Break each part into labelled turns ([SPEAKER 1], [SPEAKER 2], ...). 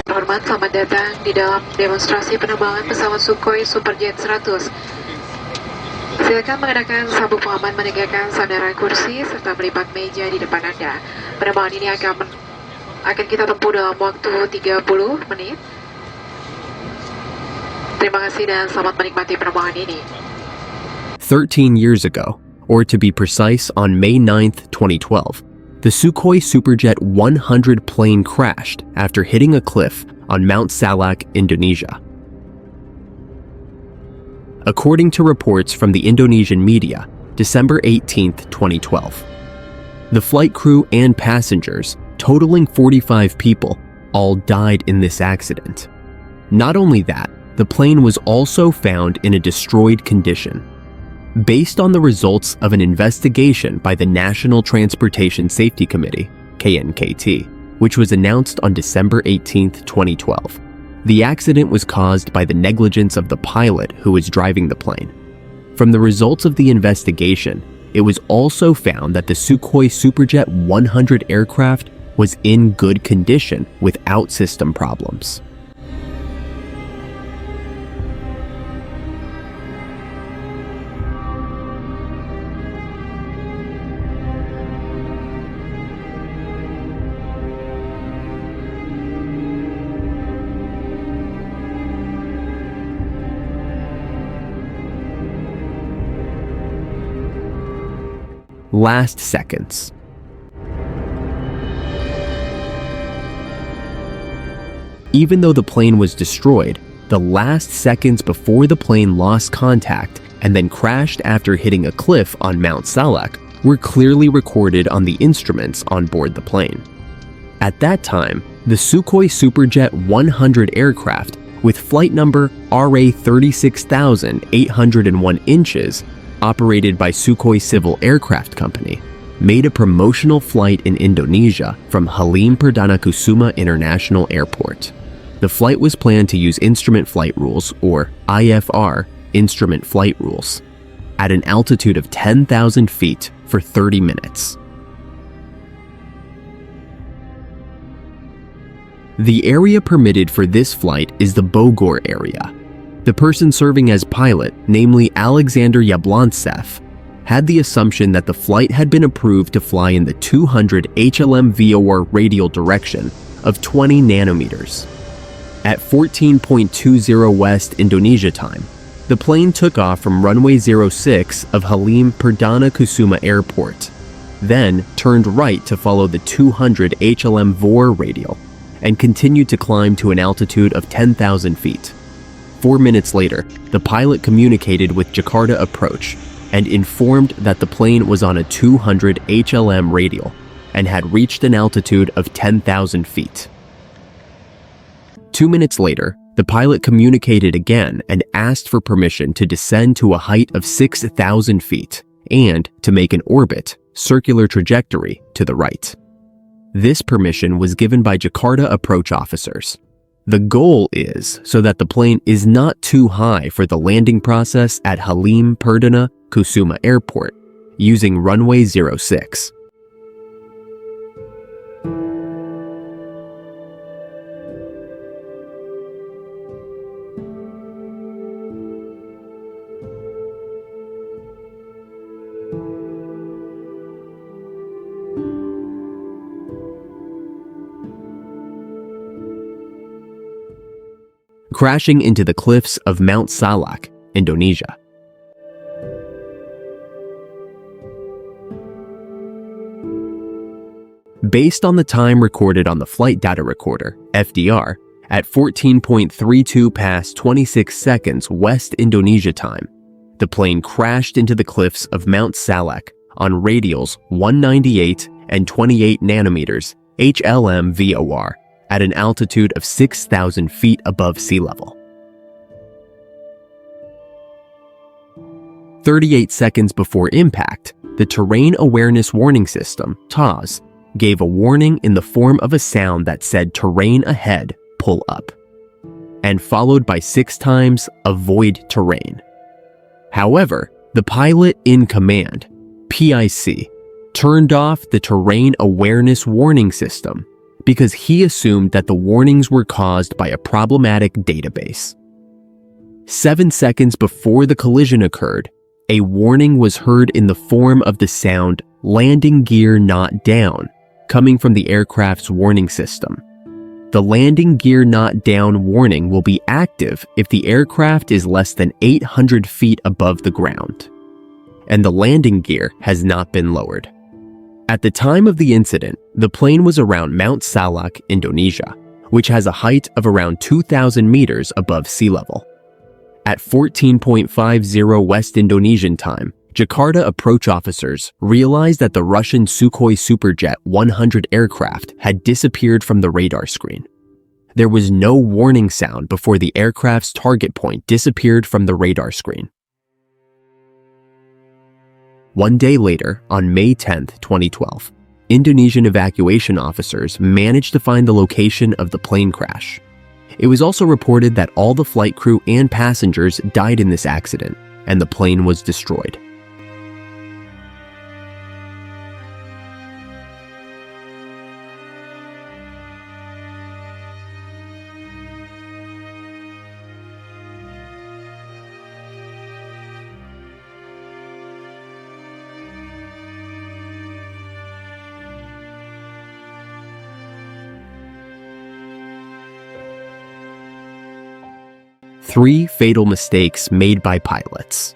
[SPEAKER 1] Hormat, selamat datang di dalam demonstrasi penerbangan pesawat Sukhoi Superjet 100. Silakan mengenakan sabuk pengaman, menegakkan sandaran kursi, serta melipat meja di depan Anda. Penerbangan ini akan kita tempuh dalam waktu 30 menit. Terima kasih dan selamat menikmati penerbangan ini.
[SPEAKER 2] 13 years ago, or to be precise, on May 9th, 2012, the Sukhoi Superjet 100 plane crashed after hitting a cliff on Mount Salak, Indonesia. According to reports from the Indonesian media, December 18th, 2012, the flight crew and passengers, totaling 45 people, all died in this accident. Not only that, the plane was also found in a destroyed condition. Based on the results of an investigation by the National Transportation Safety Committee, KNKT, which was announced on December 18, 2012, the accident was caused by the negligence of the pilot who was driving the plane. From the results of the investigation, it was also found that the Sukhoi Superjet 100 aircraft was in good condition without system problems. Last seconds. Even though the plane was destroyed, the last seconds before the plane lost contact and then crashed after hitting a cliff on Mount Salak were clearly recorded on the instruments on board the plane. At that time, the Sukhoi Superjet 100 aircraft with flight number RA 36,801 inches, operated by Sukhoi Civil Aircraft Company, made a promotional flight in Indonesia from Halim Perdana Kusuma International Airport. The flight was planned to use instrument flight rules, or IFR, instrument flight rules, at an altitude of 10,000 feet for 30 minutes. The area permitted for this flight is the Bogor area. The person serving as pilot, namely Alexander Yablantsev, had the assumption that the flight had been approved to fly in the 200 HLM VOR radial direction of 20 nanometers. At 14.20 West Indonesia time, the plane took off from runway 06 of Halim Perdana Kusuma Airport, then turned right to follow the 200 HLM VOR radial and continued to climb to an altitude of 10,000 feet. 4 minutes later, the pilot communicated with Jakarta Approach and informed that the plane was on a 200 HLM radial and had reached an altitude of 10,000 feet. 2 minutes later, the pilot communicated again and asked for permission to descend to a height of 6,000 feet and to make an orbit, circular trajectory, to the right. This permission was given by Jakarta Approach officers. The goal is so that the plane is not too high for the landing process at Halim Perdana Kusuma Airport using runway 06. Crashing into the cliffs of Mount Salak, Indonesia. Based on the time recorded on the flight data recorder, FDR, at 14.32 past 26 seconds West Indonesia time, the plane crashed into the cliffs of Mount Salak on radials 198 and 28 nanometers HLM VOR at an altitude of 6,000 feet above sea level. 38 seconds before impact, the Terrain Awareness Warning System, TAWS, gave a warning in the form of a sound that said terrain ahead, pull up, and followed by 6 times avoid terrain. However, the pilot in command, PIC, turned off the Terrain Awareness Warning System because he assumed that the warnings were caused by a problematic database. 7 seconds before the collision occurred, a warning was heard in the form of the sound "landing gear not down," coming from the aircraft's warning system. The landing gear not down warning will be active if the aircraft is less than 800 feet above the ground, and the landing gear has not been lowered. At the time of the incident, the plane was around Mount Salak, Indonesia, which has a height of around 2,000 meters above sea level. At 14.50 West Indonesian time, Jakarta approach officers realized that the Russian Sukhoi Superjet 100 aircraft had disappeared from the radar screen. There was no warning sound before the aircraft's target point disappeared from the radar screen. 1 day later, on May 10, 2012, Indonesian evacuation officers managed to find the location of the plane crash. It was also reported that all the flight crew and passengers died in this accident, and the plane was destroyed. Three fatal mistakes made by pilots.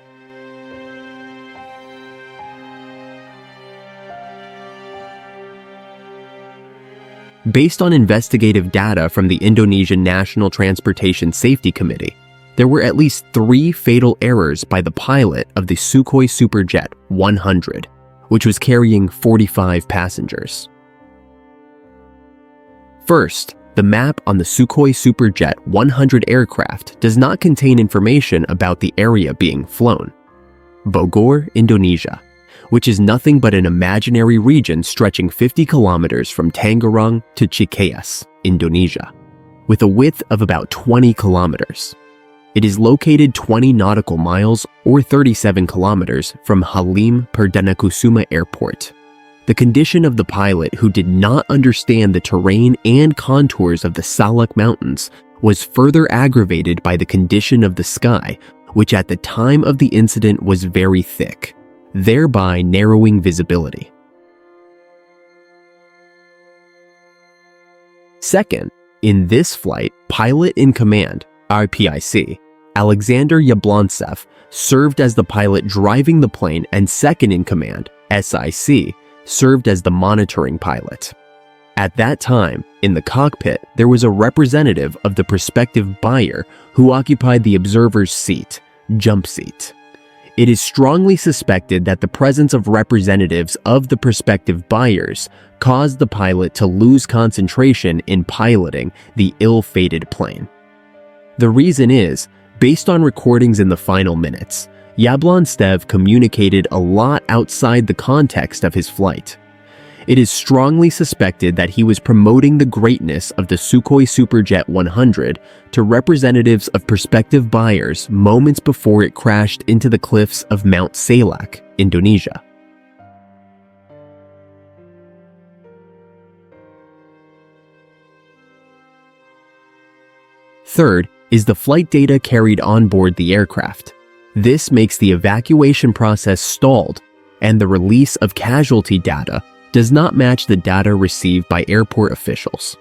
[SPEAKER 2] Based on investigative data from the Indonesian National Transportation Safety Committee, there were at least 3 fatal errors by the pilot of the Sukhoi Superjet 100, which was carrying 45 passengers. First, the map on the Sukhoi Superjet 100 aircraft does not contain information about the area being flown. Bogor, Indonesia, which is nothing but an imaginary region stretching 50 kilometers from Tangerang to Cikeas, Indonesia, with a width of about 20 kilometers. It is located 20 nautical miles or 37 kilometers from Halim Perdanakusuma Airport. The condition of the pilot, who did not understand the terrain and contours of the Salak Mountains, was further aggravated by the condition of the sky, which at the time of the incident was very thick, thereby narrowing visibility. Second, in this flight, pilot in command, RPIC, Alexander Yablantsev, served as the pilot driving the plane, and second in command, SIC, served as the monitoring pilot. At that time, in the cockpit, there was a representative of the prospective buyer who occupied the observer's seat, jump seat. It is strongly suspected that the presence of representatives of the prospective buyers caused the pilot to lose concentration in piloting the ill-fated plane. The reason is, based on recordings in the final minutes, Yablantsev communicated a lot outside the context of his flight. It is strongly suspected that he was promoting the greatness of the Sukhoi Superjet 100 to representatives of prospective buyers moments before it crashed into the cliffs of Mount Salak, Indonesia. Third is the flight data carried on board the aircraft. This makes the evacuation process stalled, and the release of casualty data does not match the data received by airport officials.